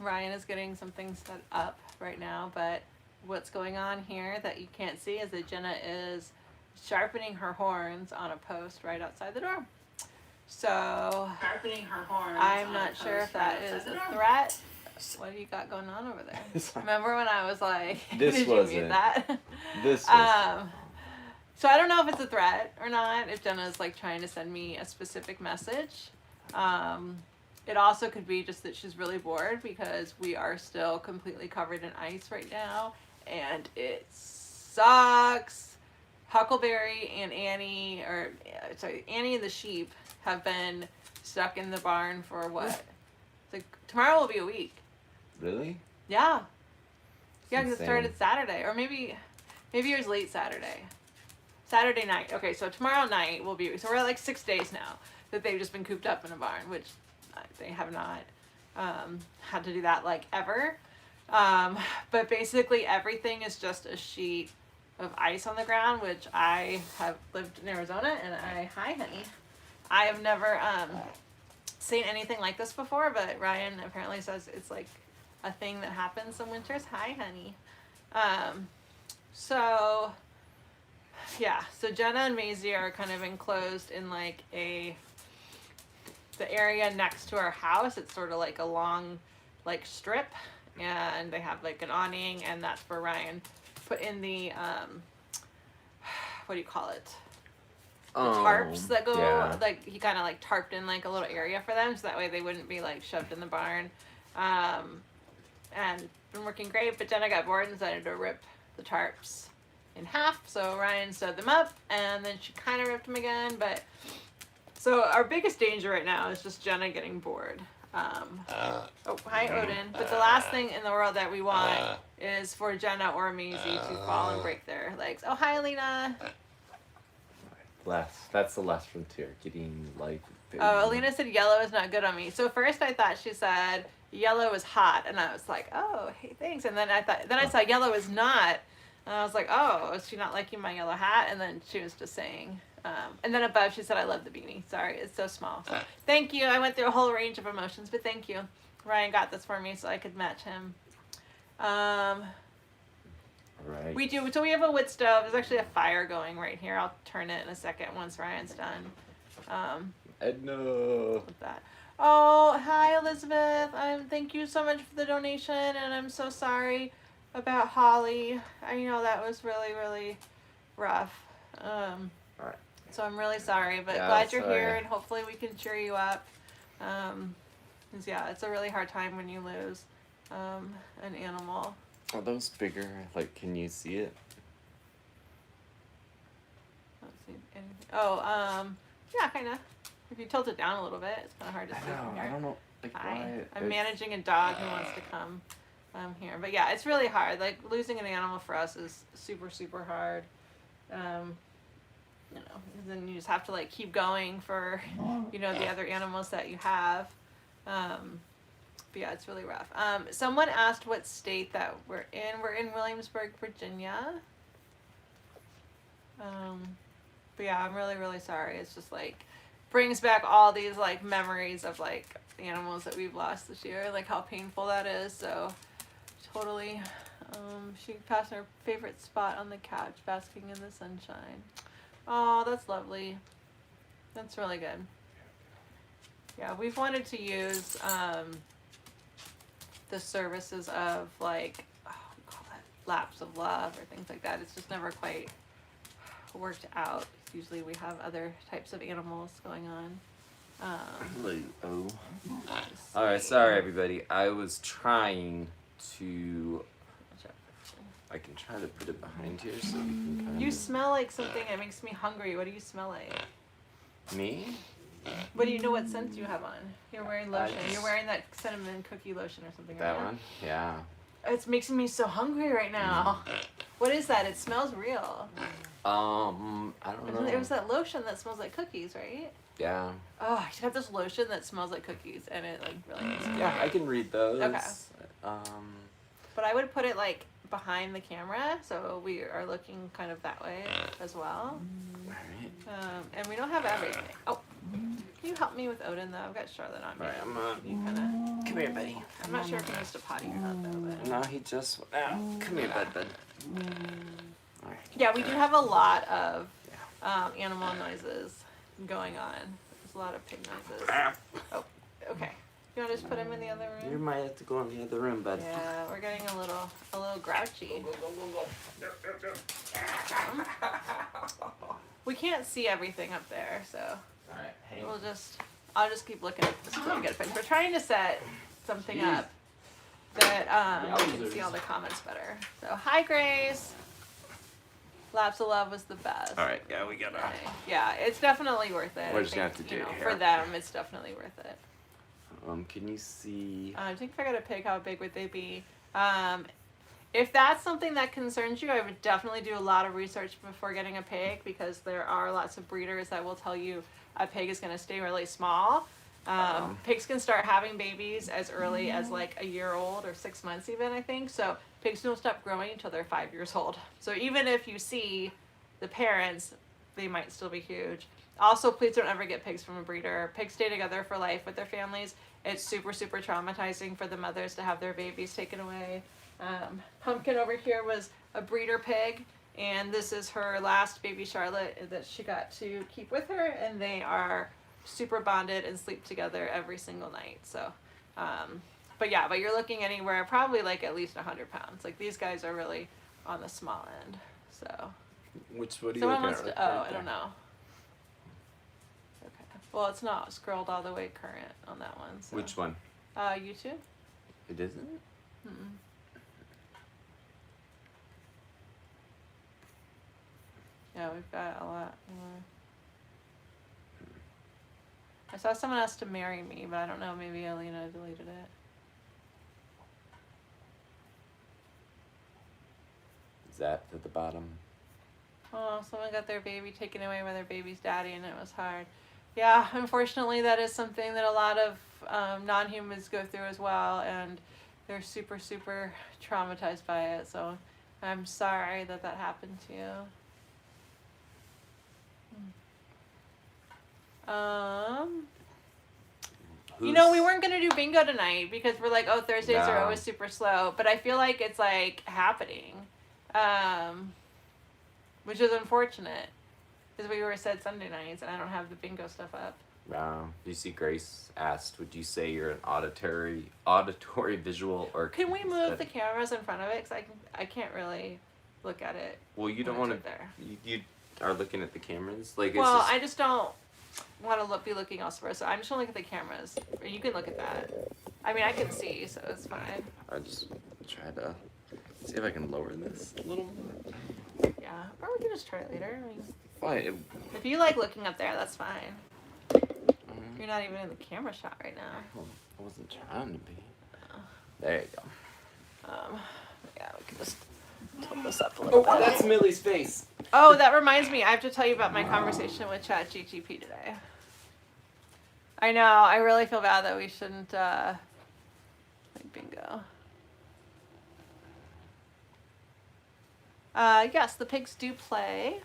Ryan is getting something set up right now, but what's going on here that you can't see is that Jenna is sharpening her horns on a post right outside the door. So Sharpening her horns. I'm not sure if that is a threat. What do you got going on over there? Remember when I was like, This did you wasn't. mute that? This was. So I don't know if it's a threat or not, if Jenna's like trying to send me a specific message. It also could be just that she's really bored because we are still completely covered in ice right now and it sucks. Huckleberry and Annie, Annie and the sheep have been stuck in the barn for what? It's like tomorrow will be a week. Really? Yeah. Yeah, because it insane. started Saturday, or maybe it was late Saturday. Saturday night. Okay, so tomorrow night will be. So we're at like 6 days now that they've just been cooped up in a barn, which they have not had to do that like ever. But basically everything is just a sheet of ice on the ground, which I have lived in Arizona, and hi honey. I have never seen anything like this before, but Ryan apparently says it's like a thing that happens some winters. Hi honey. So yeah, so Jenna and Maisie are kind of enclosed in like the area next to our house. It's sort of like a long like strip, and they have like an awning, and that's where Ryan put in the what do you call it? The tarps that go, yeah. like he kind of like tarped in like a little area for them, so that way they wouldn't be like shoved in the barn. And been working great, but Jenna got bored and decided to rip the tarps in half, so Ryan sewed them up, and then she kind of ripped them again, but so our biggest danger right now is just Jenna getting bored. Oh, hi Odin. But the last thing in the world that we want is for Jenna or Maisie to fall and break their legs. Oh, hi Alina. That's the last frontier. Getting like. Oh, Alina said yellow is not good on me. So first I thought she said yellow is hot, and I was like, oh, hey, thanks. And then I saw yellow is not, and I was like, oh, is she not liking my yellow hat? And then she was just saying. And then above she said, I love the beanie. Sorry, it's so small. So thank you. I went through a whole range of emotions, but thank you. Ryan got this for me so I could match him. Right. We do. So we have a wood stove. There's actually a fire going right here. I'll turn it in a second once Ryan's done. Edna. With that. Oh, hi Elizabeth. Thank you so much for the donation, and I'm so sorry about Holly. I know that was really, really rough. Alright. So I'm really sorry, but Yeah, glad you're sorry. here, and hopefully we can cheer you up. 'Cause yeah, it's a really hard time when you lose an animal. Are those bigger? Like, can you see it? I don't see anything. Oh, yeah, kind of. If you tilt it down a little bit, it's kind of hard to see from here. I don't know. Like, Hi. why I'm it's- managing a dog who wants to come here. But yeah, it's really hard. Like, losing an animal for us is super, super hard. You know, then you just have to like keep going for, you know, the other animals that you have. But yeah, it's really rough. Someone asked what state that we're in. We're in Williamsburg, Virginia. But yeah, I'm really, really sorry. It's just like brings back all these like memories of like animals that we've lost this year, like how painful that is. So totally. She passed her favorite spot on the couch, basking in the sunshine. Oh, that's lovely. That's really good. Yeah, we've wanted to use the services of like, what do you call that? Laps of love or things like that. It's just never quite worked out. Usually we have other types of animals going on. Alright, sorry everybody. I was trying to. I can try to put it behind here so we can kind You of. smell like something that makes me hungry. What do you smell like? Me? What do you know what scent you have on? You're wearing lotion. just- You're wearing that cinnamon cookie lotion or something. That right? one? Yeah. It's making me so hungry right now. What is that? It smells real. I don't know. It was that lotion that smells like cookies, right? Yeah. Oh, I should have this lotion that smells like cookies, and it like really makes me Yeah, hungry. I can read those. Okay. But I would put it like behind the camera, so we are looking kind of that way as well. Alright. And we don't have everything. Oh, can you help me with Odin though? I've got Charlotte on me. Alright, I'm You kind Come here, buddy. I'm not sure if he needs to potty or not, though. But. No, he just went out. Come here, bud. All right. Yeah, we do have a lot of animal noises going on. There's a lot of pig noises. Oh, okay. You want to just put him in the other room? You might have to go in the other room, bud. Yeah, we're getting a little grouchy. We can't see everything up there, so All right. Hey. I'll just keep looking at this until we get it fixed. We're trying to set something up that we can see all the comments better. So hi Grace. Laps of Love was the best. All right. Yeah, we gotta. Okay. Yeah, it's definitely worth it. We're I just gonna have think, to do it for here. them, it's definitely worth it. Can you see? I think if I got a pig, how big would they be? If that's something that concerns you, I would definitely do a lot of research before getting a pig, because there are lots of breeders that will tell you a pig is going to stay really small. Pigs can start having babies as early as like a year old or 6 months even, I think. So pigs don't stop growing until they're 5 years old. So even if you see the parents, they might still be huge. Also, please don't ever get pigs from a breeder. Pigs stay together for life with their families. It's super, super traumatizing for the mothers to have their babies taken away. Pumpkin over here was a breeder pig, and this is her last baby Charlotte that she got to keep with her, and they are super bonded and sleep together every single night. So, but you're looking anywhere probably like at least 100 pounds. Like these guys are really on the small end. So, What are you someone looking wants at? to. Right Oh, there? I don't know. Okay. Well, it's not scrolled all the way current on that one. So. Which one? YouTube. It isn't. Mm-mm. Yeah, we've got a lot more. I saw someone asked to marry me, but I don't know, maybe Alina deleted it. Is that at the bottom? Oh, someone got their baby taken away by their baby's daddy, and it was hard. Yeah, unfortunately, that is something that a lot of non-humans go through as well, and they're super, super traumatized by it. So I'm sorry that happened to you. You know, we weren't gonna do bingo tonight because we're like, oh, Thursdays are No. always super slow, but I feel like it's like happening, which is unfortunate because we were said Sunday nights and I don't have the bingo stuff up. You see, Grace asked, "Would you say you're an auditory, visual, or?" Can we move the kinesthetic?" cameras in front of it? Because I can't really look at it. Well, you don't when want it's right to. there. You are looking at the cameras, like Well, it's just. I just don't want to be looking elsewhere, so I'm just gonna look at the cameras. Or you can look at that. I mean, I can see, so it's fine. I just try to see if I can lower this a little more. Yeah, or we can just try it later. I mean, Why? if you like looking up there, that's fine. You're not even in the camera shot right now. I wasn't trying to be. There you go. Yeah, we can just tilt this up a little bit. That's Millie's face. Oh, that reminds me. I have to tell you about my conversation with ChatGPT today. I know. I really feel bad that we shouldn't make bingo. Yes, the pigs do play,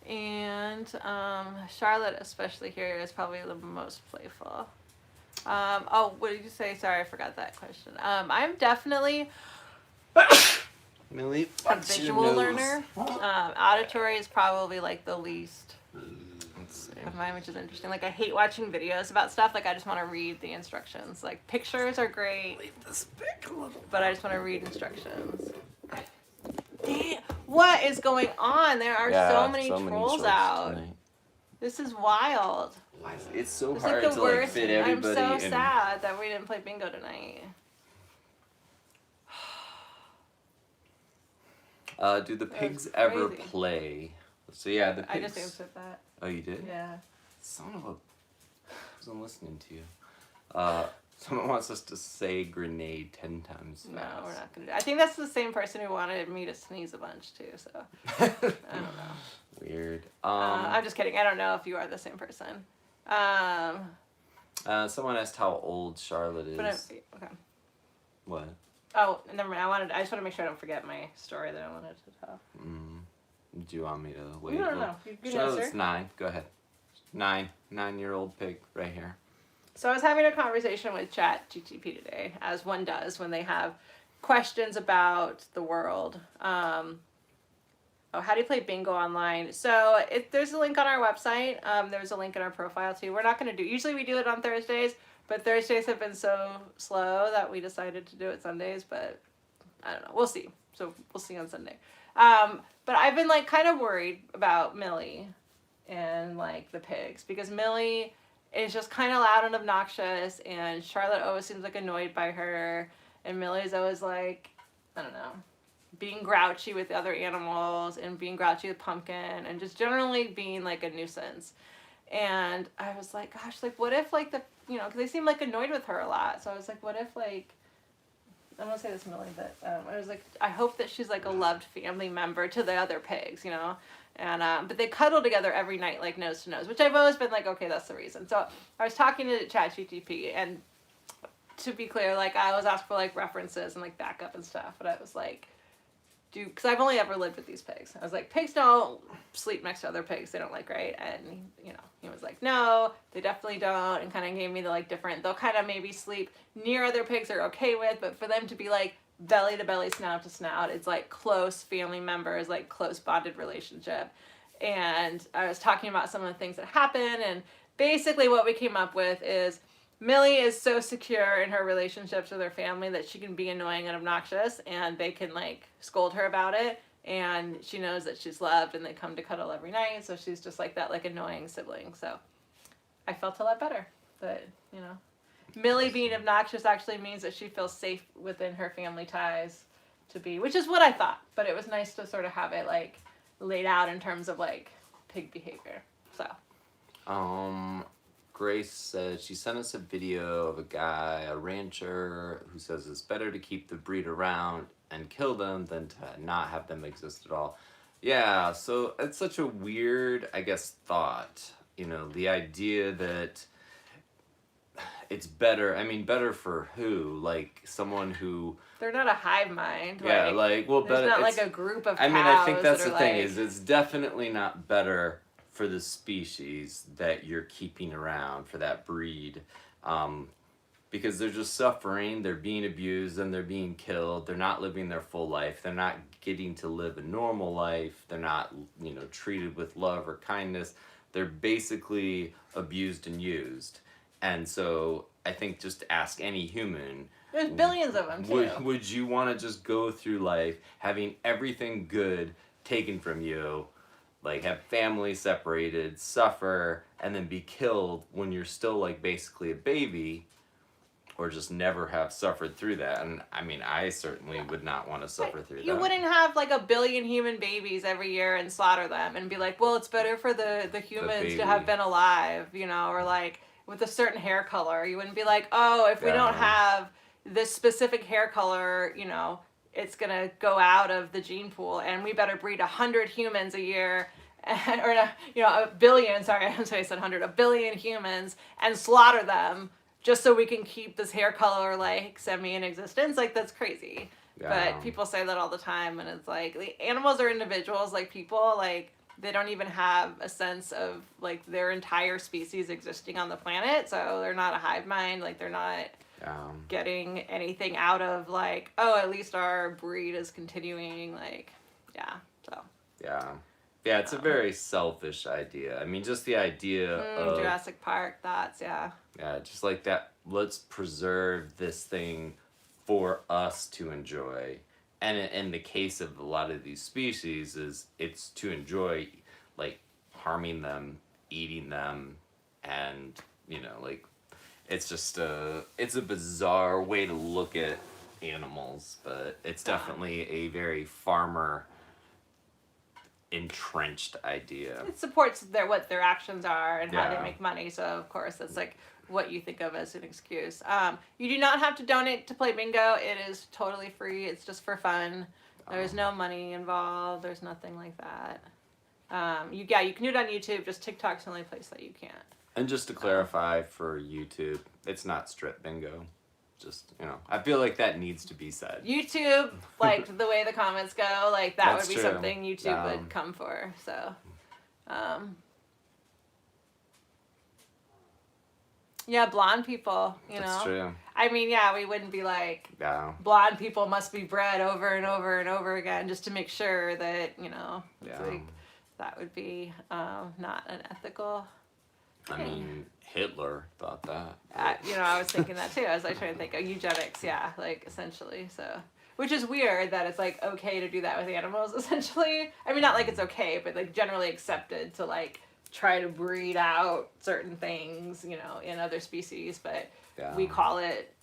and Charlotte, especially here, is probably the most playful. Oh, what did you say? Sorry, I forgot that question. I'm definitely Millie, a visual learner. Auditory is probably like the least Let's see. of mine, which is interesting. Like I hate watching videos about stuff. Like I just want to read the instructions. Like pictures are great, Leave this back a little. but I just want to read instructions. Damn, what is going on? There are so many trolls shorts out. tonight. This is wild. It's so It's hard like the to like worst. fit I'm everybody so in. sad that we didn't play bingo tonight. Do the was pigs ever crazy. play? So yeah, the pigs. I just answered that. Oh, you did? Yeah. Son of a. I wasn't listening to you. Someone wants us to say grenade 10 times fast. No, we're not gonna do. I think that's the same person who wanted me to sneeze a bunch too. So I don't know. Weird. I'm just kidding. I don't know if you are the same person. Someone asked how old Charlotte is. But okay. What? Oh, never mind. I just want to make sure I don't forget my story that I wanted to tell. Do you want me to wait? No. You can Charlotte's answer. 9. Go ahead. 9. 9-year-old pig right here. So I was having a conversation with ChatGPT today, as one does when they have questions about the world. How do you play bingo online? So there's a link on our website. There's a link in our profile too. We're not going to do. Usually we do it on Thursdays, but Thursdays have been so slow that we decided to do it Sundays. But I don't know. We'll see. So we'll see on Sunday. But I've been like kind of worried about Millie and like the pigs because Millie is just kind of loud and obnoxious, and Charlotte always seems like annoyed by her, and Millie's always like, I don't know, being grouchy with the other animals and being grouchy with Pumpkin and just generally being like a nuisance. And I was like, gosh, like what if like because they seem like annoyed with her a lot. So I was like, what if like, I don't want to say this Millie, but I was like, I hope that she's like a loved family member to the other pigs, And but they cuddle together every night, like nose to nose, which I've always been like, okay, that's the reason. So I was talking to ChatGPT, and to be clear, like I was asked for like references and like backup and stuff, but I was like, because I've only ever lived with these pigs. I was like, pigs don't sleep next to other pigs they don't like, right? And he was like, no, they definitely don't, and kind of gave me the like different. They'll kind of maybe sleep near other pigs they're okay with, but for them to be like belly to belly, snout to snout, it's like close family members, like close bonded relationship. And I was talking about some of the things that happen, and basically what we came up with is Millie is so secure in her relationships with her family that she can be annoying and obnoxious, and they can like scold her about it, and she knows that she's loved, and they come to cuddle every night, so she's just like that like annoying sibling. So I felt a lot better that Millie being obnoxious actually means that she feels safe within her family ties to be, which is what I thought, but it was nice to sort of have it like laid out in terms of like pig behavior. So Grace said she sent us a video of a guy, a rancher, who says it's better to keep the breed around and kill them than to not have them exist at all. Yeah, so it's such a weird, I guess, thought. The idea that it's better. I mean, better for who? Like someone who they're not a hive mind. Yeah, well, there's better. Not like a group of cows. I mean, I think that's the thing like, is it's definitely not better for the species that you're keeping around for that breed, because they're just suffering. They're being abused and they're being killed. They're not living their full life. They're not getting to live a normal life. They're not treated with love or kindness. They're basically abused and used. And so I think just ask any human. There's billions of them too. Would you want to just go through life having everything good taken from you, like have family separated, suffer, and then be killed when you're still like basically a baby, or just never have suffered through that? And I mean, I certainly would not want to suffer through that. You wouldn't have like 1 billion human babies every year and slaughter them and be like, well, it's better for the humans to have been alive, or like with a certain hair color. You wouldn't be like, oh, if we don't have this specific hair color, it's going to go out of the gene pool, and we better breed 100 humans a year, or, 1 billion, sorry, I said 100, 1 billion humans, and slaughter them just so we can keep this hair color, like, semi in existence. Like, that's crazy. Yeah. But people say that all the time, and it's like, the animals are individuals, like people, like, they don't even have a sense of, like, their entire species existing on the planet, so they're not a hive mind, like, they're not getting anything out of, like, oh, at least our breed is continuing, like, so. Yeah, it's a very selfish idea. I mean, just the idea of Jurassic Park thoughts, yeah. Yeah, just like that, let's preserve this thing for us to enjoy. And in the case of a lot of these species, it's to enjoy, like, harming them, eating them, and, like, it's just it's a bizarre way to look at animals, but it's definitely a very farmer entrenched idea. It supports what their actions are and how they make money, so of course that's like what you think of as an excuse. You do not have to donate to play bingo. It is totally free. It's just for fun. There's no money involved. There's nothing like that. You can do it on YouTube. Just TikTok's the only place that you can't. And just to clarify for YouTube, it's not strip bingo. Just, I feel like that needs to be said. YouTube, like the way the comments go, like that That's would be true. something YouTube would come for. So, Yeah, blonde people, That's know. true. I mean, yeah, we wouldn't be like, Yeah. blonde people must be bred over and over and over again just to make sure that, it's Yeah. like, that would be not unethical. I mean, Hitler thought that. I was thinking that too. I was like trying to think of eugenics, yeah, like essentially. So, which is weird that it's like okay to do that with animals, essentially. I mean, not like it's okay, but like generally accepted to like try to breed out certain things, in other species. But Yeah. we call it,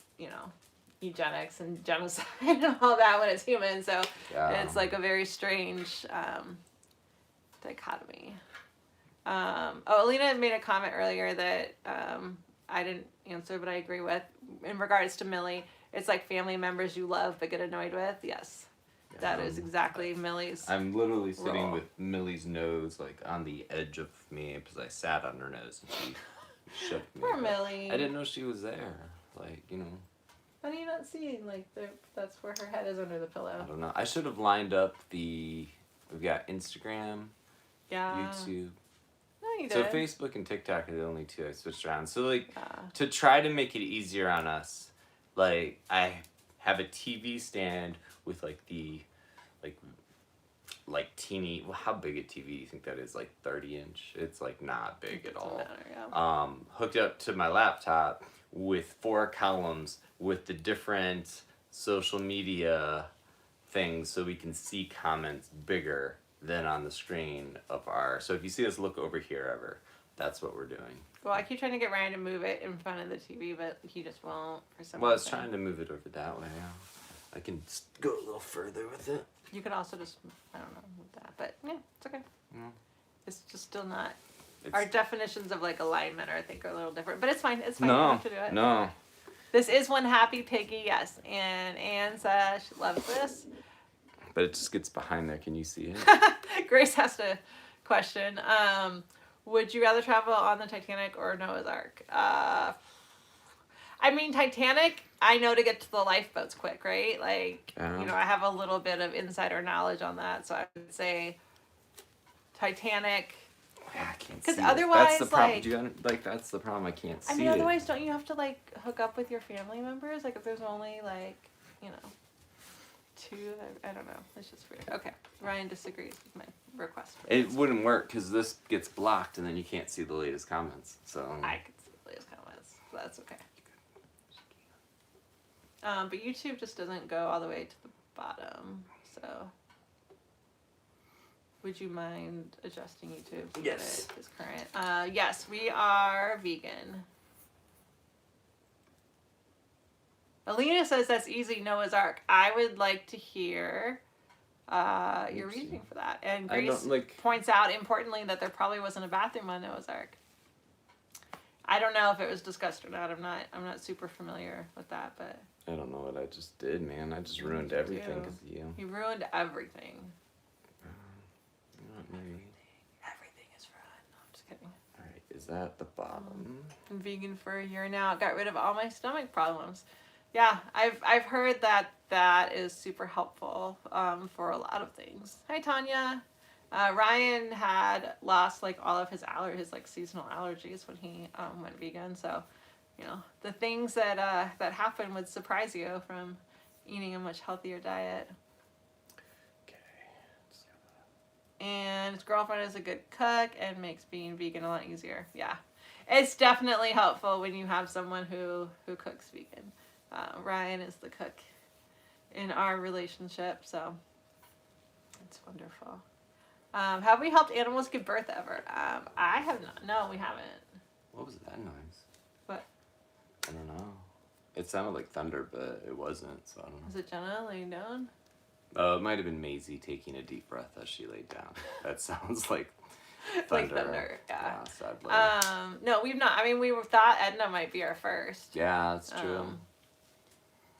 eugenics and genocide and all that when it's human. So it's like a very strange dichotomy. Alina made a comment earlier that I didn't answer, but I agree with. In regards to Millie, it's like family members you love but get annoyed with. Yes, that is exactly Millie's. I'm literally sitting role. with Millie's nose like on the edge of me because I sat on her nose and she shook me. Poor but Millie. I didn't know she was there. Like, How do you not see? Like, that's where her head is under the I pillow. don't know. I should have lined up we've got Instagram, Yeah. YouTube. No, you So did. Facebook and TikTok are the only two I switched around. So like Yeah. to try to make it easier on us, like I have a TV stand with like the like teeny. Well, how big a TV do you think that is? Like 30-inch. It's like not big at all. Doesn't matter, yeah. Hooked up to my laptop with 4 columns with the different social media things, so we can see comments bigger than on the screen of our. So if you see us look over here ever, that's what we're doing. Well, I keep trying to get Ryan to move it in front of the TV, but he just won't for some Well, I was reason. trying to move it over that way. Yeah. I can go a little further with it. You could also just, I don't know, move that. But yeah, it's okay. Yeah. It's just still not. It's, Our definitions of like alignment I think are a little different. But it's fine. It's fine. You no, don't have to do it. no. This is one happy piggy, yes. And Anne says she loves this. But it just gets behind there. Can you see it? Grace has to question. Would you rather travel on the Titanic or Noah's Ark? I mean, Titanic, I know to get to the lifeboats quick, right? Like, Yeah. I have a little bit of insider knowledge on that. So I would say Titanic. Yeah, I can't 'Cause see it. otherwise, that's the problem. like- Do you, that's the problem. I can't see I mean, it. otherwise, don't you have to, like, hook up with your family members? Like, if there's only, like, 2, I don't know. It's just weird. Okay. Ryan disagrees with my request. For It this. wouldn't work because this gets blocked and then you can't see the latest comments. So I could see the latest comments, so that's okay. But YouTube just doesn't go all the way to the bottom, so. Would you mind adjusting YouTube to get Yes. it as current? Yes, we are vegan. Alina says that's easy, Noah's Ark. I would like to hear your Oopsie. reasoning for that. And I Grace don't like. points out importantly that there probably wasn't a bathroom on Noah's Ark. I don't know if it was discussed or not. I'm not super familiar with that, but I don't know what I just did, man. I just You ruined did everything too. because of you. he ruined everything. Not maybe. Everything is fried. No, I'm just kidding. All right, is that the bottom? I'm vegan for a year now. Got rid of all my stomach problems. Yeah, I've heard that is super helpful for a lot of things. Hi Tanya. Ryan had lost like all of his like seasonal allergies when he went vegan. So, the things that happen would surprise you from eating a much healthier diet. Okay. And his girlfriend is a good cook and makes being vegan a lot easier. Yeah, it's definitely helpful when you have someone who cooks vegan. Ryan is the cook in our relationship, so it's wonderful. Have we helped animals give birth ever? I have not. No, we haven't. What was that noise? What? I don't know. It sounded like thunder, but it wasn't, so I don't know. Was it Jenna laying down? It might have been Maisie taking a deep breath as she laid down. That sounds like thunder. Like thunder, yeah. Sadly. No, we've not. I mean, we thought Edna might be our first. Yeah, that's true.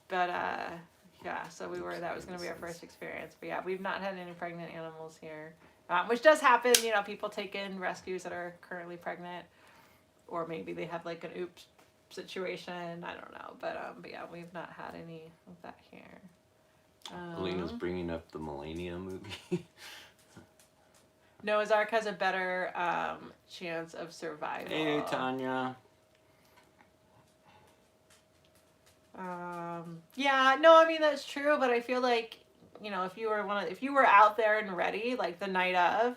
But yeah, so that was going to be our first experience. But yeah, we've not had any pregnant animals here, which does happen. People take in rescues that are currently pregnant, or maybe they have like an oops situation. I don't know, but yeah, we've not had any of that here. Alina's bringing up the Millennium movie. Noah's Ark has a better chance of survival. Hey, Tanya. Yeah, no, I mean that's true, but I feel like, you know, if you were out there and ready, like the night of,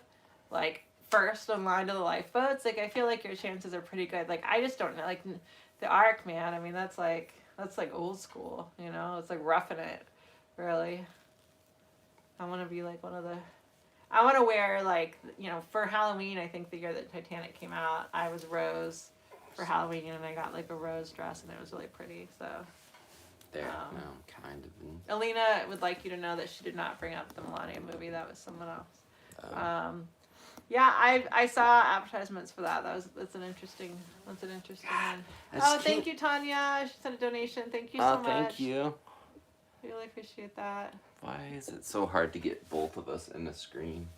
like first in line to the lifeboats, like I feel like your chances are pretty good. Like I just don't know, like the Ark, man. I mean that's like old school, you know. It's like roughing it, really. I want to be like one of the. I want to wear like, you know, for Halloween. I think the year that Titanic came out, I was Rose for Halloween, and I got like a rose dress, and it was really pretty. So. There, no, kind of. Alina would like you to know that she did not bring up the Melania movie. That was someone else. Yeah, I saw advertisements for that. That's an interesting one. Oh, thank you, Tanya. She sent a donation. Thank you so much. Thank you. Really appreciate that. Why is it so hard to get both of us in the screen?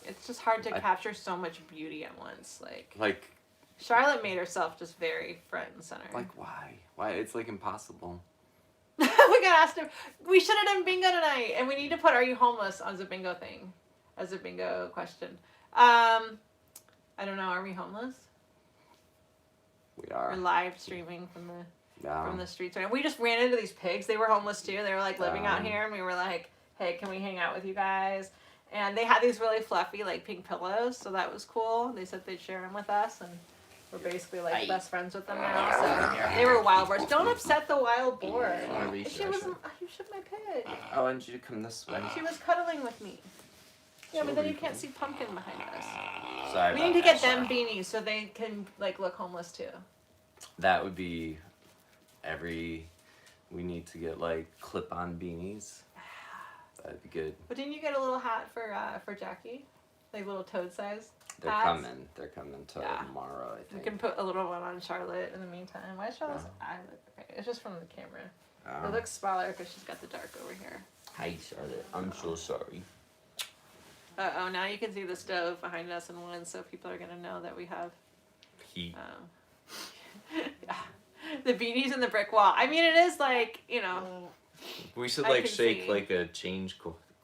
It's just hard to capture so much beauty at once. Like Charlotte made herself just very front and center. Like why? Why? It's like impossible. We got asked him. We should have done bingo tonight, and we need to put "Are you homeless?" as a bingo thing, as a bingo question. I don't know. Are we homeless? We are. We're live streaming from the streets. And we just ran into these pigs. They were homeless too. They were like living out here, and we were like, "Hey, can we hang out with you guys?" And they had these really fluffy like pink pillows, so that was cool. They said they'd share them with us, and we're basically like best friends with them now. So they were wild boars. Don't upset the wild boar. She wasn't. You shook my pig. I wanted you to come this way. She was cuddling with me. Yeah, but then you can't see Pumpkin behind us. Sorry. We need to get them beanies so they can like look homeless too. That would be we need to get like clip-on beanies. That'd be good. But didn't you get a little hat for Jackie? Like little toad size They're hats? coming. They're coming tomorrow, I think. We can put a little one on Charlotte in the meantime. Why is Charlotte's eye look okay? It's just from the camera. It looks smaller because she's got the dark over here. Hi, Charlotte. I'm so sorry. Oh, now you can see the stove behind us in one, so people are gonna know that we have Heat. yeah. The beanies and the brick wall. I mean, it is like, you know. We should I like can shake see. like a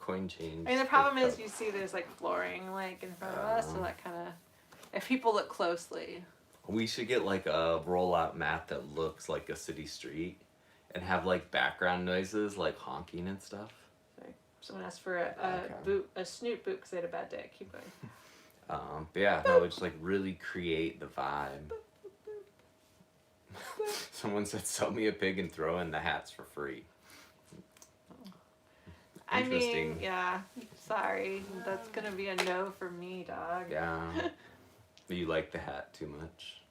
coin change. I mean, the problem is you see there's like flooring like in front of us, so that kind of, if people look closely. We should get like a rollout mat that looks like a city street, and have like background noises like honking and stuff. Sorry. Someone asked for a snoot boot because they had a bad day. Keep going. But yeah, that would just like really create the vibe. Someone said, "Sell me a pig and throw in the hats for free." I mean, yeah. Sorry, that's gonna be a no for me, dog. Yeah. You like the hat too much.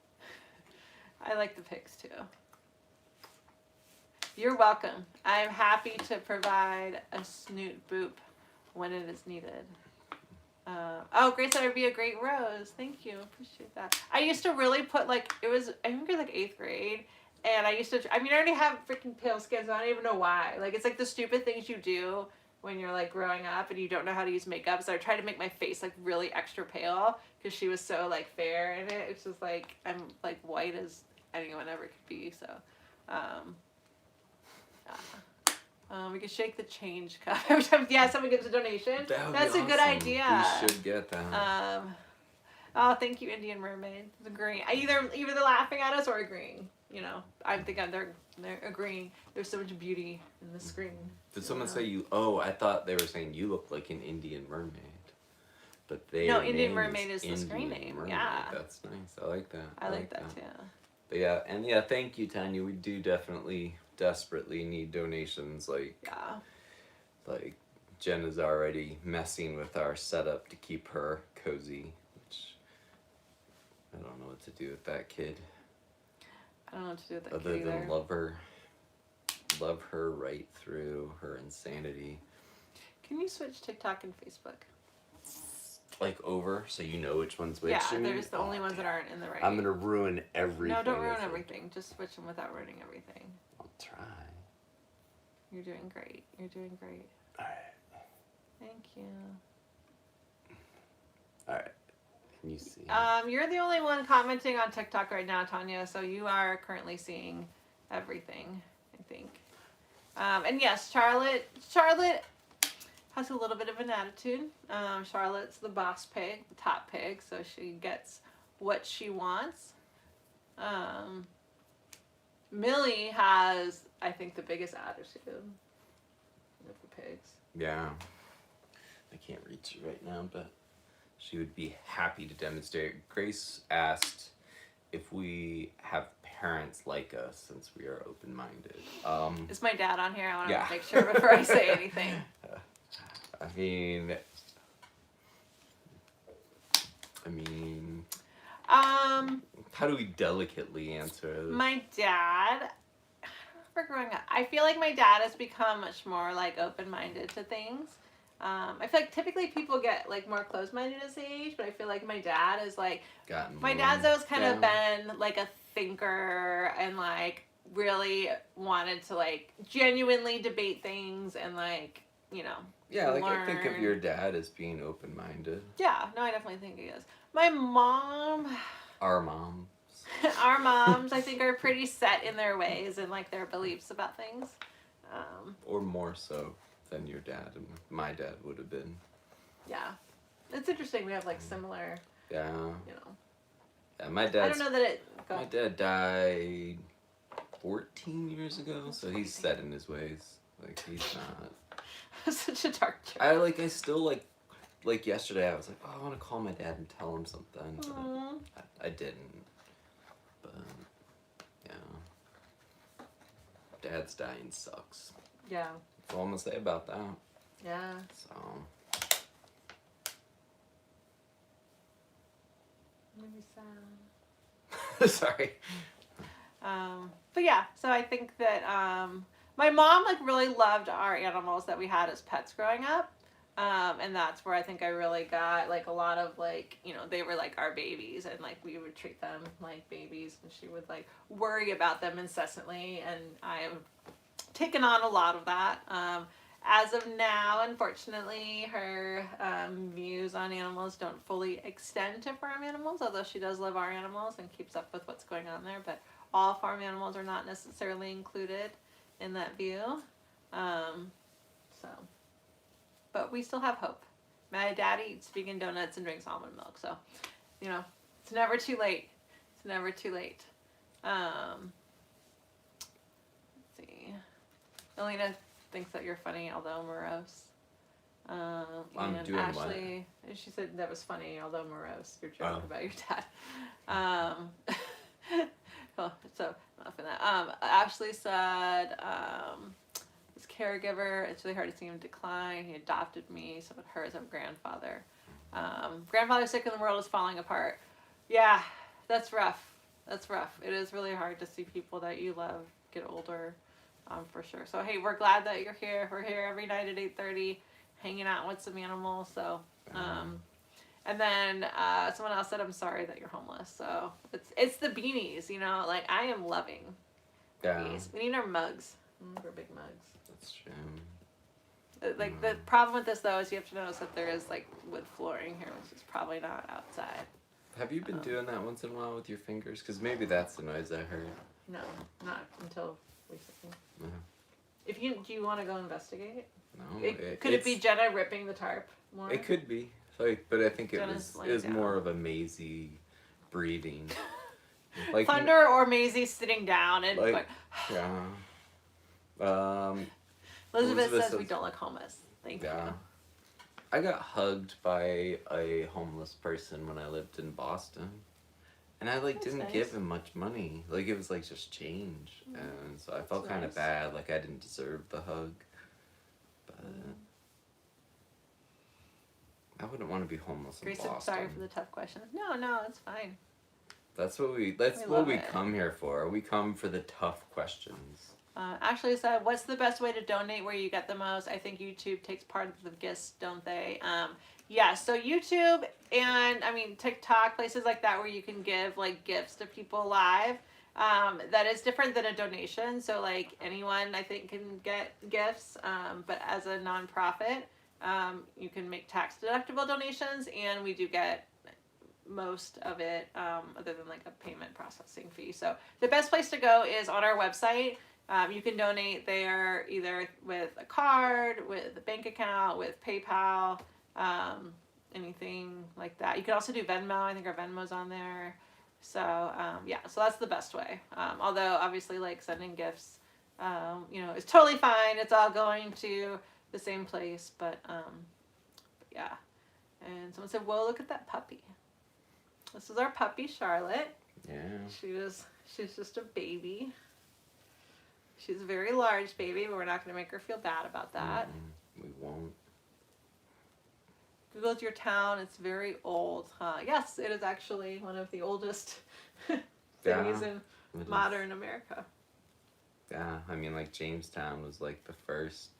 I like the pigs too. You're welcome. I'm happy to provide a snoot boop when it is needed. Grace said I'd be a great rose. Thank you. Appreciate that. I used to really put I think it was like 8th grade. And I already have freaking pale skin, so I don't even know why. Like, it's like the stupid things you do when you're like growing up and you don't know how to use makeup. So I tried to make my face like really extra pale because she was so like fair in it. It's just like, I'm like white as anyone ever could be. So, we could shake the change cup every time. Yeah, someone gives a donation. That's a good idea. We should get that. Oh, thank you, Indian Mermaid. It's agreeing. Either they're laughing at us or agreeing. You know, I think they're agreeing. There's so much beauty in the screen. Did someone say you? Oh, I thought they were saying you look like an Indian mermaid. But Indian Mermaid is the screen name. Mermaid. Yeah. That's nice. I like that. I like that too. But yeah, thank you, Tanya. We do definitely desperately need donations. Like Jen is already messing with our setup to keep her cozy, which I don't know what to do with that kid. I don't know what to do with that Other kid either. than love her right through her insanity. Can you switch TikTok and Facebook? Like over, so you know which one's which. Yeah, there's the only ones that aren't in the right. I'm gonna ruin everything. No, don't ruin everything. Just switch them without ruining everything. I'll try. You're doing great. You're doing great. Alright. Thank you. Alright. Can you see? You're the only one commenting on TikTok right now, Tanya, so you are currently seeing everything, I think. And yes, Charlotte has a little bit of an attitude. Charlotte's the boss pig, the top pig, so she gets what she wants. Millie has I think, the biggest attitude of the pigs. Yeah. I can't reach it right now, but she would be happy to demonstrate. Grace asked if we have parents like us since we are open-minded. Is my dad on here? I want to Yeah. make sure before I say anything. I mean, how do we delicately answer this? My dad, for growing up, I feel like my dad has become much more like open-minded to things. I feel like typically people get like more closed-minded as they age, but I feel like my dad is like, my dad's always kind of been like a thinker and like really wanted to like genuinely debate things and like, you know, Yeah, like I think of learn. your dad as being open-minded. Yeah, no, I definitely think he is. My mom, Our moms. our moms, I think, are pretty set in their ways and like their beliefs about things. Or more so than your dad and my dad would have been. Yeah, it's interesting. We have like similar, Yeah. you know. Yeah, my I dad's don't know that it. my dad died 14 years ago, so he's set in his ways. Like he's not. Such a dark joke. I still like yesterday I was like, oh, I want to call my dad and tell him something. But I didn't. But yeah. Dad's dying sucks. Yeah. That's all I'm gonna say about that. Yeah. So Maybe sad. sorry. But yeah, so I think that my mom like really loved our animals that we had as pets growing up. And that's where I think I really got like a lot of like, you know, they were like our babies and like we would treat them like babies and she would like worry about them incessantly and I have taken on a lot of that. As of now, unfortunately, her views on animals don't fully extend to farm animals, although she does love our animals and keeps up with what's going on there. But all farm animals are not necessarily included in that view. But we still have hope. My dad eats vegan donuts and drinks almond milk, so, you know, it's never too late. It's never too late. Let's see. Elena thinks that you're funny, although morose. I'm and doing Ashley, she said that was funny, although morose. Your joke about your dad. So enough of that. Ashley said, his caregiver, it's really hard to see him decline. He adopted me, so it hurts. I'm a grandfather. Grandfather's sick and the world is falling apart. Yeah, that's rough. That's rough. It is really hard to see people that you love get older, for sure. So hey, we're glad that you're here. We're here every night at 8:30, hanging out with some animals. So, and then someone else said, "I'm sorry that you're homeless." So it's the beanies, you know. Like I am loving these. We need our mugs. We're big mugs. That's true. Like the problem with this though is you have to notice that there is like wood flooring here, which is probably not outside. Have you been doing that once in a while with your fingers? Because maybe that's the noise I heard. No, not until recently. No. Do you want to go investigate? No. Could it be Jenna ripping the tarp more? It could be. But I think Jenna's it was laying more down. of a Maisie breathing. Like Thunder or Maisie sitting down and like yeah. Elizabeth says we don't look homeless. Thank Yeah. you. I got hugged by a homeless person when I lived in Boston. And I That's didn't nice. give him much money. Like it was like just change. And so I felt That's kind nice. of bad, like I didn't deserve the hug. But I wouldn't want to be homeless in Grace Boston. said sorry for the tough questions. No, it's fine. That's what we love it. come here for. We come for the tough questions. Ashley said, what's the best way to donate where you get the most? I think YouTube takes part of the gifts, don't they? Yeah, so YouTube and, TikTok, places like that where you can give, like, gifts to people live. That is different than a donation. So, like, anyone, I think, can get gifts. But as a nonprofit, you can make tax-deductible donations, and we do get most of it, other than, like, a payment processing fee. So, the best place to go is on our website. You can donate there either with a card, with a bank account, with PayPal, anything like that. You can also do Venmo. I think our Venmo's on there. So, yeah, so that's the best way. Although, obviously, like, sending gifts it's totally fine. It's all going to the same place, but yeah. And someone said, "Whoa, look at that puppy." This is our puppy, Charlotte. Yeah. She's just a baby. She's a very large baby, but we're not going to make her feel bad about that. We won't. Google's your town. It's very old, huh? Yes, it is actually one of the oldest cities in modern America. Yeah, I mean, like Jamestown was like the first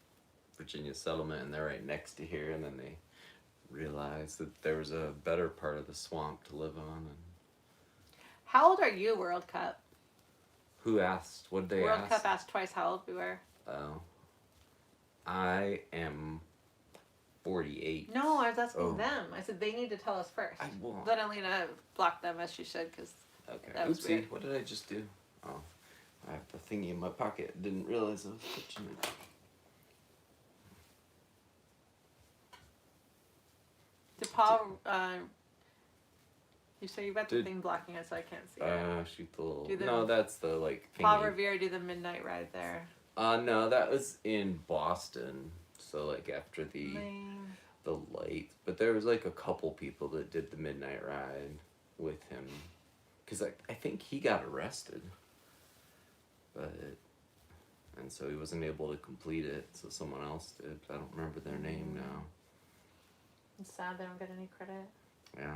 Virginia settlement, and they're right next to here, and then they realized that there was a better part of the swamp to live on. And how old are you, World Cup? Who asked? What did they ask? World Cup asked twice how old we were. Oh. I am 48. No, I was asking them. I said they need to tell us first. I won't. Then Alina blocked them as she should, because that was Oopsie, weird. what did I just do? Oh, I have the thingy in my pocket. Didn't realize I was touching it. Did Paul, you say you've got the thing blocking it so I can't see it. Shoot the little... Do the- No, that's the, like, thingy. Paul Revere do the midnight ride there. No, that was in Boston. So, like, after the Lame. light. But there was, like, a couple people that did the midnight ride with him. Because I think he got arrested. And so he wasn't able to complete it, so someone else did. I don't remember their name now. It's sad they don't get any credit. Yeah.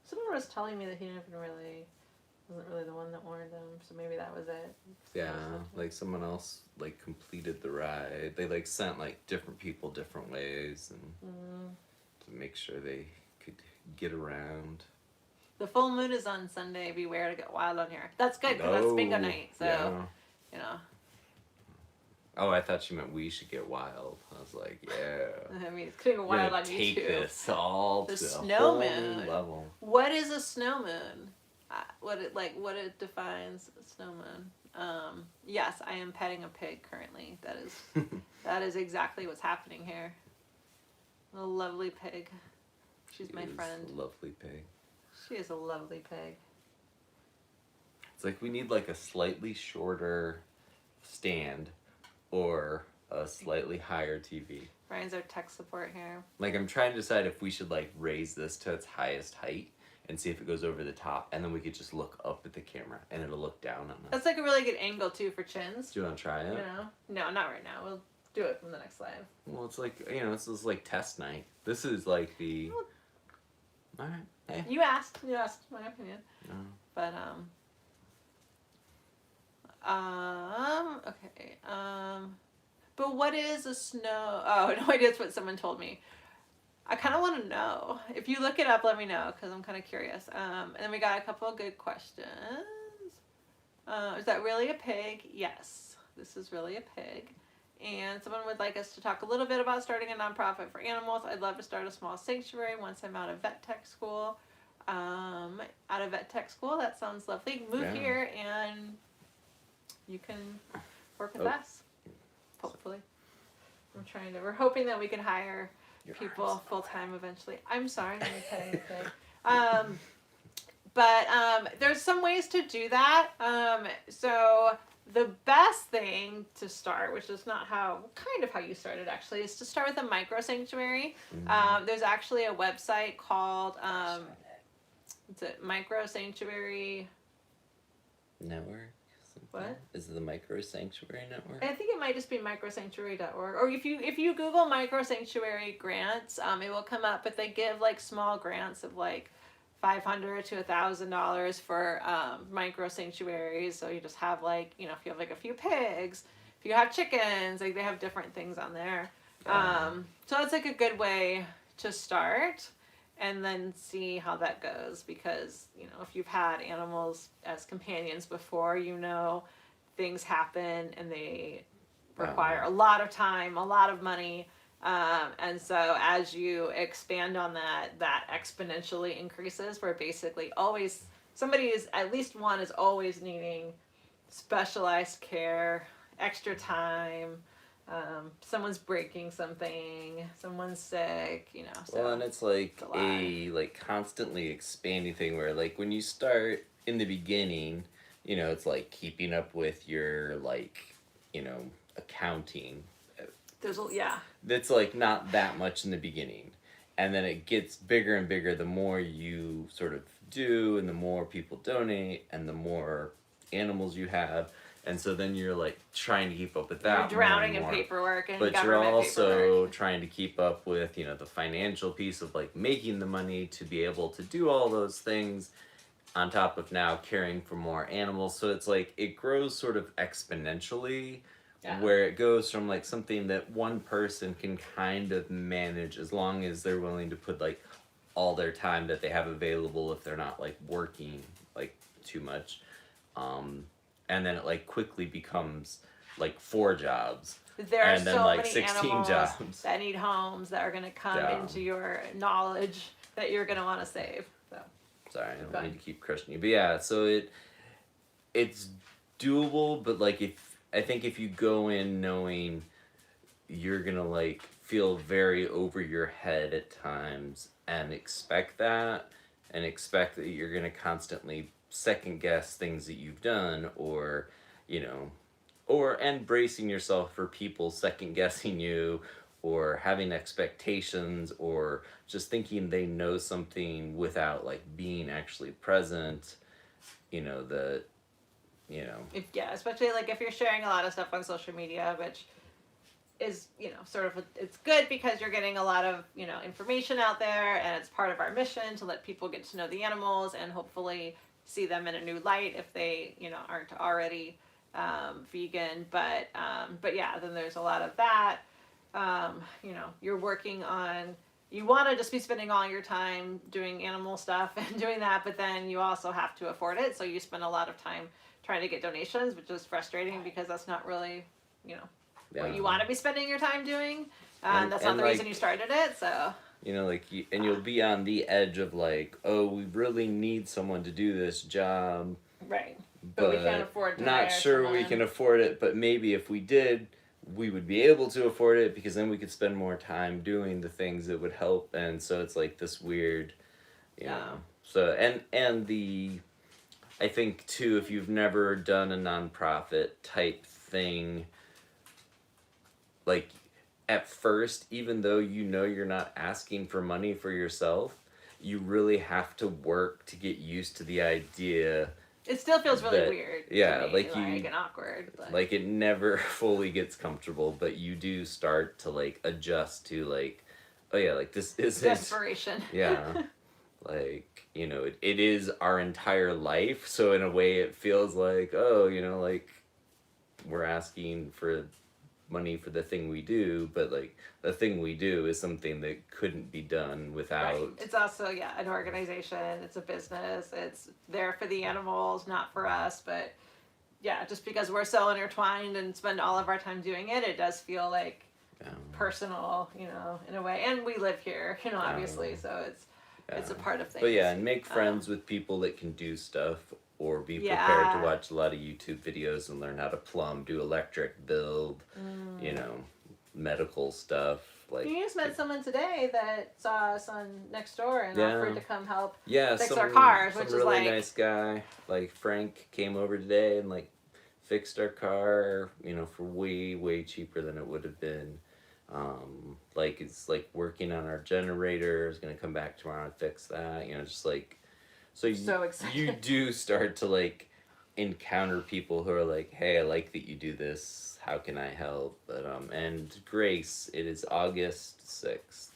Someone was telling me that he wasn't really the one that warned them, so maybe that was it. Yeah, like someone else like completed the ride. They like sent like different people different ways and to make sure they could get around. The full moon is on Sunday. Beware to get wild on here. That's good because that's bingo night. So, yeah. you know. Oh, I thought you meant we should get wild. I was like, yeah. I mean, it's getting wild on take YouTube. This all The to snow a whole moon. new level. What is a snow moon? What it defines a snow moon. Yes, I am petting a pig currently. That is exactly what's happening here. A lovely pig. She's my friend. A lovely pig. She is a lovely pig. It's like we need like a slightly shorter stand or a slightly higher TV. Ryan's our tech support here. Like I'm trying to decide if we should like raise this to its highest height and see if it goes over the top, and then we could just look up at the camera and it'll look down on us. That's like a really good angle too for chins. Do you want to try it? You know? No, not right now. We'll do it from the next live. Well, it's like, you know, this is like test night. This is like the... Alright, hey. You asked my opinion. No. But, okay. But what is a snow? Oh, no idea. That's what someone told me. I kind of want to know. If you look it up, let me know, because I'm kind of curious. And then we got a couple of good questions. Is that really a pig? Yes, this is really a pig. And someone would like us to talk a little bit about starting a nonprofit for animals. I'd love to start a small sanctuary once I'm out of vet tech school. That sounds lovely. Move here and you can work with us. Hopefully. We're hoping that we can hire people full time eventually. I'm sorry, I'm petting the pig. But there's some ways to do that. So the best thing to start, which is not how you started actually, is to start with a micro sanctuary. There's actually a website called is it Micro Sanctuary Network? What? Is it the Micro Sanctuary Network? I think it might just be microsanctuary.org. Or if you Google Micro Sanctuary grants, it will come up. But they give like small grants of like $500 to $1,000 for micro sanctuaries. So you just have like, you know, if you have like a few pigs, if you have chickens, like they have different things on there. So it's like a good way to start and then see how that goes, because, you know, if you've had animals as companions before, you know, things happen and they require a lot of time, a lot of money. And so as you expand on that exponentially increases, where basically always at least one is always needing specialized care, extra time. Someone's breaking something, someone's sick, you know. So well, and it's like a constantly expanding thing where like when you start in the beginning, you know, it's like keeping up with your, like, you know, accounting. Yeah. That's like not that much in the beginning. And then it gets bigger and bigger the more you sort of do, and the more people donate, and the more animals you have. And so then you're like trying to keep up with that. You're drowning more and in more. paperwork and But you're government also paperwork. trying to keep up with, you know, the financial piece of like making the money to be able to do all those things on top of now caring for more animals. So it's like it grows sort of exponentially, Yeah. where it goes from like something that one person can kind of manage as long as they're willing to put like all their time that they have available if they're not like working like too much. And then it like quickly becomes like 4 jobs. There are And then so like many 16 animals jobs. that need homes that are going to come Yeah. into your knowledge that you're going to want to save. So. Sorry, I don't Go need ahead. to keep crushing you. But yeah, so it's doable, but like I think if you go in knowing you're gonna like feel very over your head at times and expect that, and expect that you're gonna constantly second guess things that you've done, or you know, or and bracing yourself for people second guessing you, or having expectations, or just thinking they know something without like being actually present, you know, the you know. Especially like if you're sharing a lot of stuff on social media, which is, sort of, it's good because you're getting a lot of, information out there, and it's part of our mission to let people get to know the animals and hopefully see them in a new light if they, aren't already vegan. But yeah, then there's a lot of that. You're working on, you want to just be spending all your time doing animal stuff and doing that, but then you also have to afford it. So you spend a lot of time trying to get donations, which is frustrating because that's not really, what you want to be spending your time doing. That's not the reason you started it. So, like, and you'll be on the edge of like, oh, we really need someone to do this job. Right. But we can't afford to not hire sure someone. we can afford it, but maybe if we did, we would be able to afford it, because then we could spend more time doing the things that would help. And so it's like this weird, you know. So and I think too, if you've never done a nonprofit type thing, like at first, even though you're not asking for money for yourself, you really have to work to get used to the idea. It still feels really weird. Yeah, to me, and awkward. Like it never fully gets comfortable, but you do start to like adjust to like, oh yeah, like this isn't desperation. Yeah, like it is our entire life. So in a way, it feels like, oh, like we're asking for money for the thing we do, but like the thing we do is something that couldn't be done without. Right. It's also an organization. It's a business. It's there for the animals, not for us. But yeah, just because we're so intertwined and spend all of our time doing it, it does feel like personal, in a way. And we live here, obviously, so it's a part of things. But yeah, and make friends with people that can do stuff, or be prepared to watch a lot of YouTube videos and learn how to plumb, do electric, build, medical stuff. Like you just met someone today that saw us on Nextdoor and offered to come help fix our cars, which is really nice guy. Like Frank came over today and like fixed our car, for way cheaper than it would have been. Like it's like working on our generator. Is gonna come back tomorrow and fix that. Just like. So you do start to like encounter people who are like, hey, I like that you do this. How can I help? But and Grace, it is August 6th.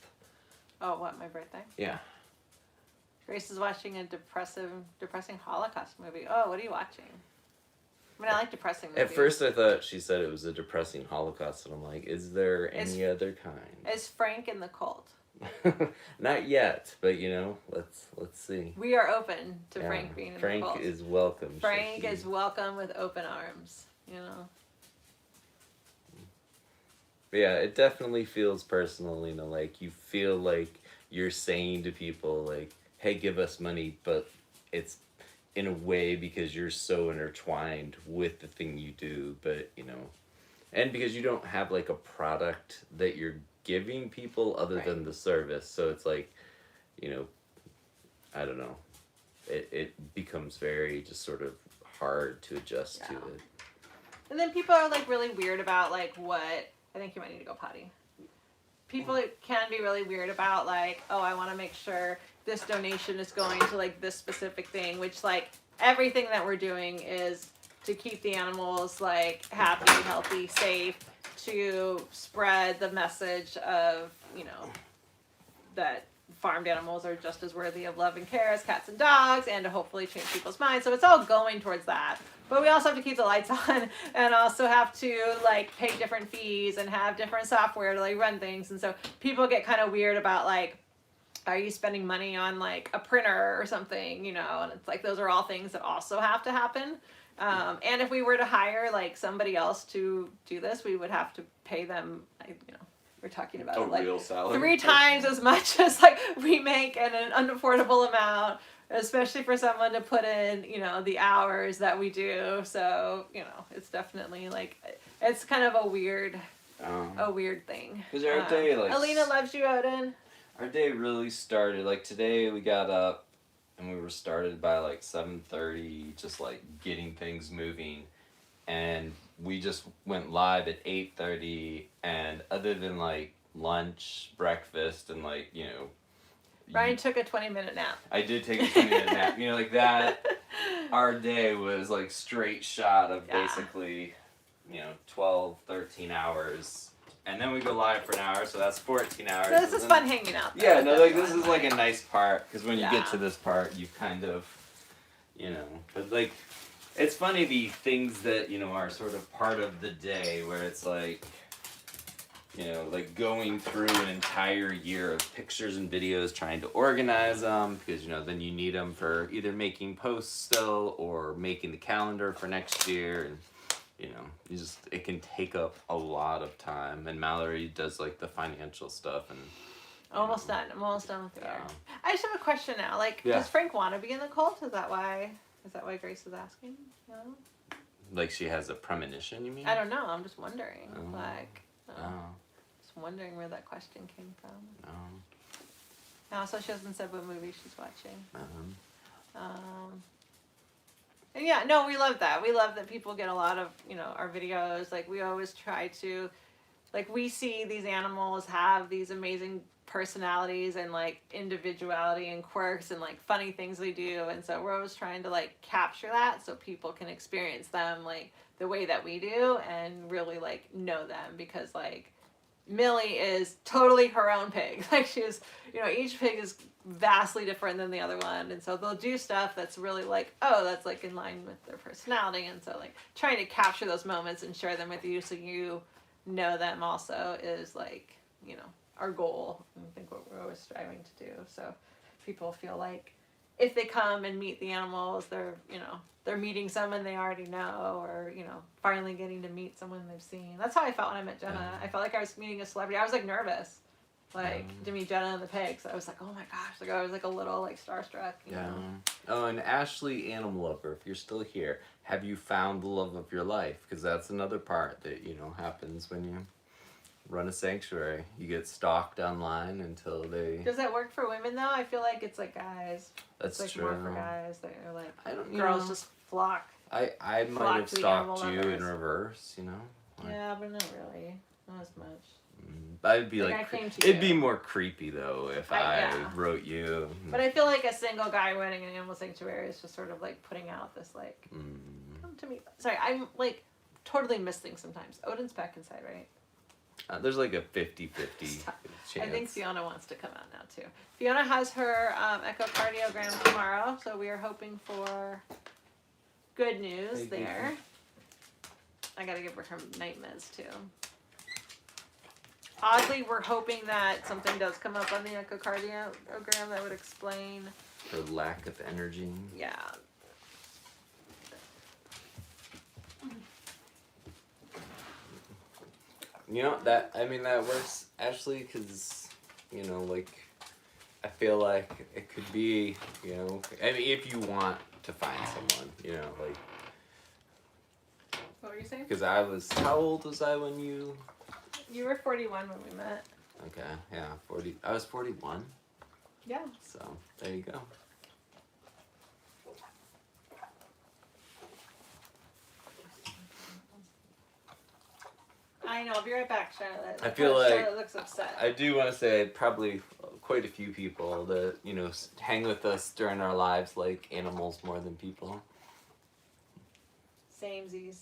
Oh, what, my birthday? Yeah. Grace is watching a depressing Holocaust movie. Oh, what are you watching? I mean, I like depressing movies. At first I thought she said it was a depressing Holocaust, and I'm like, is there any other kind? Is Frank in the cult? Not yet, but let's see. We are open to Frank being in the cult. Frank is welcome. Frank is welcome with open arms, But yeah, it definitely feels personal, like you feel like you're saying to people like, hey, give us money, but it's in a way because you're so intertwined with the thing you do, but and because you don't have like a product that you're giving people other than the service, so it's like, I don't know, it becomes very just sort of hard to adjust to Yeah. it. And then people are like really weird about like what, I think you might need to go potty. People can be really weird about like, oh, I want to make sure this donation is going to like this specific thing, which like everything that we're doing is to keep the animals like happy, healthy, safe, to spread the message of, you know, that farmed animals are just as worthy of love and care as cats and dogs, and to hopefully change people's minds. So it's all going towards that. But we also have to keep the lights on, and also have to like pay different fees and have different software to like run things. And so people get kind of weird about like, are you spending money on like a printer or something, you know? And it's like those are all things that also have to happen. And if we were to hire like somebody else to do this, we would have to pay them, you know, we're talking about like real salary. 3 times as much as like we make in an unaffordable amount, especially for someone to put in, you know, the hours that we do. So, you know, it's definitely like, it's kind of a weird thing. Because our day, like, Alina loves you, Odin. our day really started, like, today we got up and we were started by like 7:30, just like getting things moving, and we just went live at 8:30, and other than like lunch, breakfast, and like, you know, Ryan took a 20-minute nap. I did take a 20-minute nap, you know, like that, our day was like straight shot of basically, you know, 12, 13 hours. And then we go live for an hour, so that's 14 hours. So this is fun hanging out, though. Yeah, no, like this is like a nice part, because when you get Yeah. to this part, you kind of, you know, but like, it's funny the things that, you know, are sort of part of the day, where it's like, you know, like going through an entire year of pictures and videos, trying to organize them, because, you know, then you need them for either making posts still or making the calendar for next year, and, you know, it can take up a lot of time. And Mallory does like the financial stuff, and Almost done. I'm almost done with the year. Yeah. I just have a question now. Like, Yeah. does Frank want to be in the cult? Is that why Grace is asking? No? like she has a premonition, you mean? I don't know. I'm just wondering. Oh. Like, Oh, just wondering where that question came from. no. Also, she hasn't said what movie she's watching. Um, And yeah, no, we love that. We love that people get a lot of, you know, our videos. Like, we always try to, like, we see these animals have these amazing personalities and, like, individuality and quirks and, like, funny things they do. And so we're always trying to, like, capture that so people can experience them, like, the way that we do and really, like, know them. Because, like, Millie is totally her own pig. Like, she's, you know, each pig is vastly different than the other one, and so they'll do stuff that's really like, oh, that's like in line with their personality. And so like trying to capture those moments and share them with you so you know them also is like, you know, our goal. I think what we're always striving to do, so people feel like if they come and meet the animals, they're, you know, they're meeting someone they already know, or, you know, finally getting to meet someone they've seen. That's how I felt when I met Jenna. I felt like I was meeting a celebrity. I was like nervous, like, to meet Jenna and the pigs. I was like, oh my gosh, like I was like a little like starstruck, you know. Oh, and Ashley, animal lover, if you're still here, have you found the love of your life? Because that's another part that, you know, happens when you run a sanctuary. You get stalked online until they. Does that work for women though? I feel like it's like guys. That's it's like true. more for guys. They're like, I don't. girls know. just flock. I might flock have to the animal stalked you lovers. in reverse. You know. Like, Yeah, but not really. Not as much. I'd be Like, like, I came to it'd you. be more creepy though if I yeah. wrote you. But I feel like a single guy running an animal sanctuary is just sort of like putting out this like, come to me. Sorry, I'm like totally missing sometimes. Odin's back inside, right? There's like a 50-50 chance. I think Fiona wants to come out now too. Fiona has her echocardiogram tomorrow, so we are hoping for good news Hey, there. I gotta give her night meds too. Oddly, we're hoping that something does come up on the echocardiogram that would explain. For lack of energy. Yeah. You know, that works, Ashley, because, you know, like, I feel like it could be, you know, I mean, if you want to find someone, you know, like. What were you saying? Because how old was I when you? You were 41 when we met. Okay, yeah, 40, I was 41, Yeah. so there you go. I know. I'll be right back, Charlotte. I feel like Charlotte looks upset. I do want to say probably quite a few people that hang with us during our lives like animals more than people. Samesies.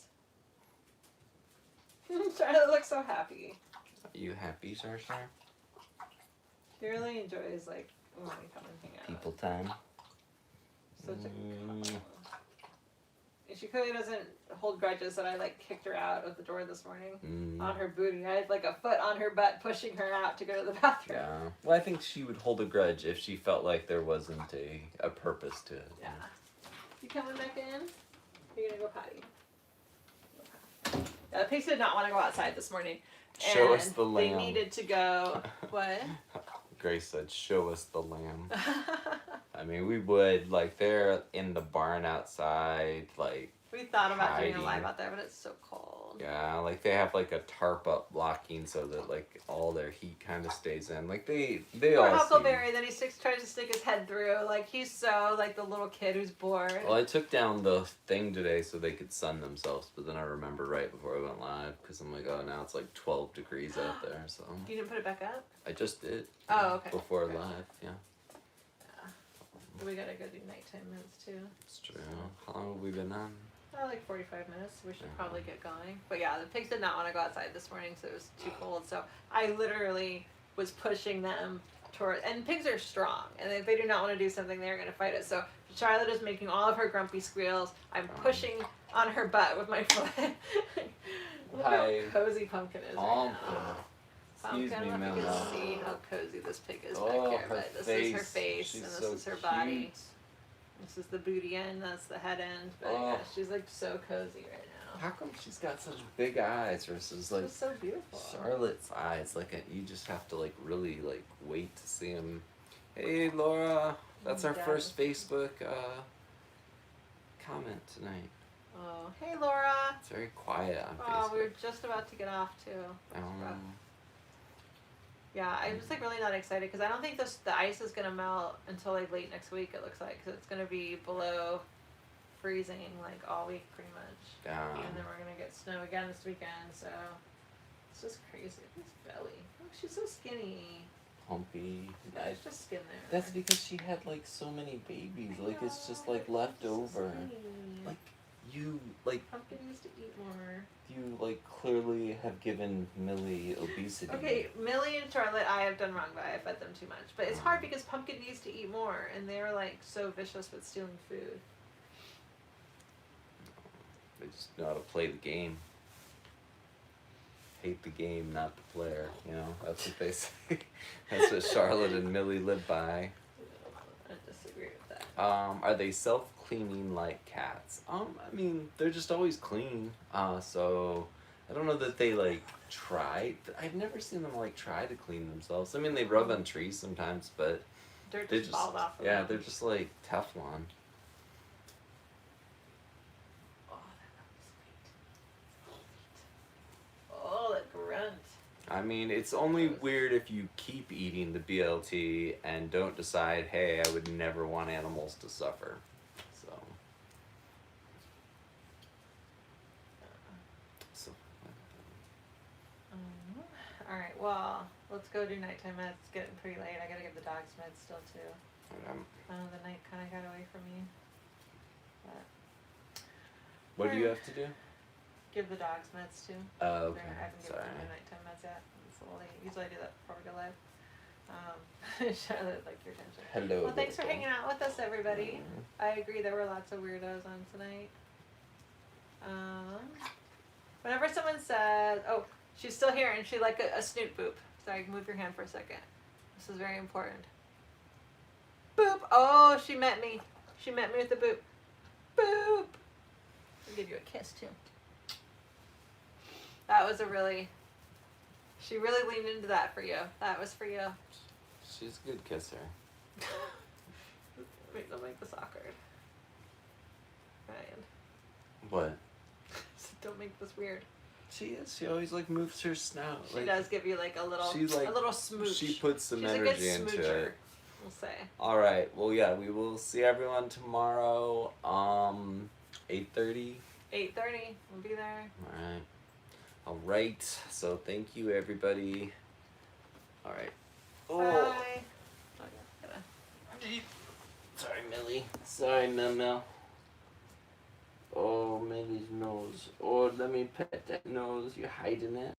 Charlotte looks so happy. Are you happy, Shar? He really enjoys like when we come and hang out. People time. Such a. She clearly doesn't hold grudges that I like kicked her out of the door this morning on her booty. I had like a foot on her butt pushing her out to go to the bathroom. Yeah. Well, I think she would hold a grudge if she felt like there wasn't a purpose to it. Yeah. You coming back in? You're gonna go potty. Yeah, the pigs did not want to go outside this morning. Show us the lamb. They needed to go. What? Grace said, "Show us the lamb." I mean, we would, like, they're in the barn outside, like, we thought about doing a hiding. live out there, but it's so cold. Yeah, like, they have, like, a tarp up blocking so that, like, all their heat kind of stays in. Like, they Poor all Huckleberry, then he tries to stick his head through. Like, he's so, like, the little kid who's bored. Well, I took down the thing today so they could sun themselves, but then I remembered right before I went live, because I'm like, oh, now it's, like, 12 degrees out there, so. You didn't put it back up? I just did. Oh, okay. Before Okay. live, yeah. We gotta go do nighttime minutes, too. It's true. How long have we been on? Oh, like 45 minutes. We should Yeah. probably get going. But yeah, the pigs did not want to go outside this morning, so it was too cold. So I literally was pushing them toward. And pigs are strong, and if they do not want to do something, they're going to fight it. So Charlotte is making all of her grumpy squeals. I'm pushing on her butt with my foot. Look Hi. how cozy Pumpkin is right now. Excuse Pumpkin, me, I don't know if you Mama. can see how cozy this pig is Oh, back here, her but this is her face. face, She's and this so is her body. cute. This is the booty end, that's the head end. But Oh. yeah, she's like so cozy right now. How come she's got such big eyes versus like She's so beautiful. Charlotte's eyes? Like you just have to like really like wait to see them. Hey Laura, that's our Yeah. first Facebook comment tonight. Oh, hey Laura. It's very quiet on Oh, Facebook. we were just about to get off too. That's rough. Yeah, I was like really not excited because I don't think the ice is gonna melt until like late next week. It looks like because it's gonna be below freezing like all week pretty much. Yeah. And then we're gonna get snow again this weekend. So it's just crazy. Look at his belly. Look, she's so skinny. Humpy. There's just skin there. That's because she had like so many babies. Like it's just like left over. Like you like Pumpkin used to eat more. you like clearly have given Millie obesity. Okay, Millie and Charlotte, I have done wrong by I fed them too much. But it's hard because Pumpkin needs to eat more, and they're like so vicious with stealing food. They just know how to play the game. Hate the game, not the player. You know, that's what they say. That's what Charlotte and Millie live by. I disagree with that. Are they self-cleaning like cats? I mean, they're just always clean. So I don't know that they like try. I've never seen them like try to clean themselves. I mean, they rub on trees sometimes, but Dirt they just just balled off of yeah, them. they're just like Teflon. Oh, that was sweet. Oh, that grunt. I mean, it's only weird if you keep eating the BLT and don't decide, hey, I would never want animals to suffer. So Alright, well, let's go do nighttime meds. It's getting pretty late. I gotta give the dogs meds still, too. The night kind of got away from me. But what do you have to do? give the dogs meds, too. Oh, okay. I haven't given Sorry. them their nighttime meds yet. It's a little late. Usually I do that before we go live. Charlotte, like your attention. Hello. Well, thanks for little hanging out with us, everybody. I agree, there were lots of weirdos on tonight. Whenever someone says, oh, she's still here and she like a snoot boop. Sorry, move your hand for a second. This is very important. Boop. Oh, she met me. She met me with the boop. Boop. I'll give you a kiss too. That was she really leaned into that for you. That was for you. She's a good kisser. Don't make this awkward. Ryan. What? Don't make this weird. She is. She always like moves her snout. She does give you like a little smooch. She puts some She's energy a good into smoocher, it. we'll say. All right. Well, yeah, we will see everyone tomorrow. 8:30. 8:30. We'll be there. All right. All right. So thank you, everybody. All right. Oh. Bye. Oh, yeah, gotta- Sorry, Millie. Sorry, Mel. Oh, Millie's nose. Oh, let me pet that nose. You're hiding it.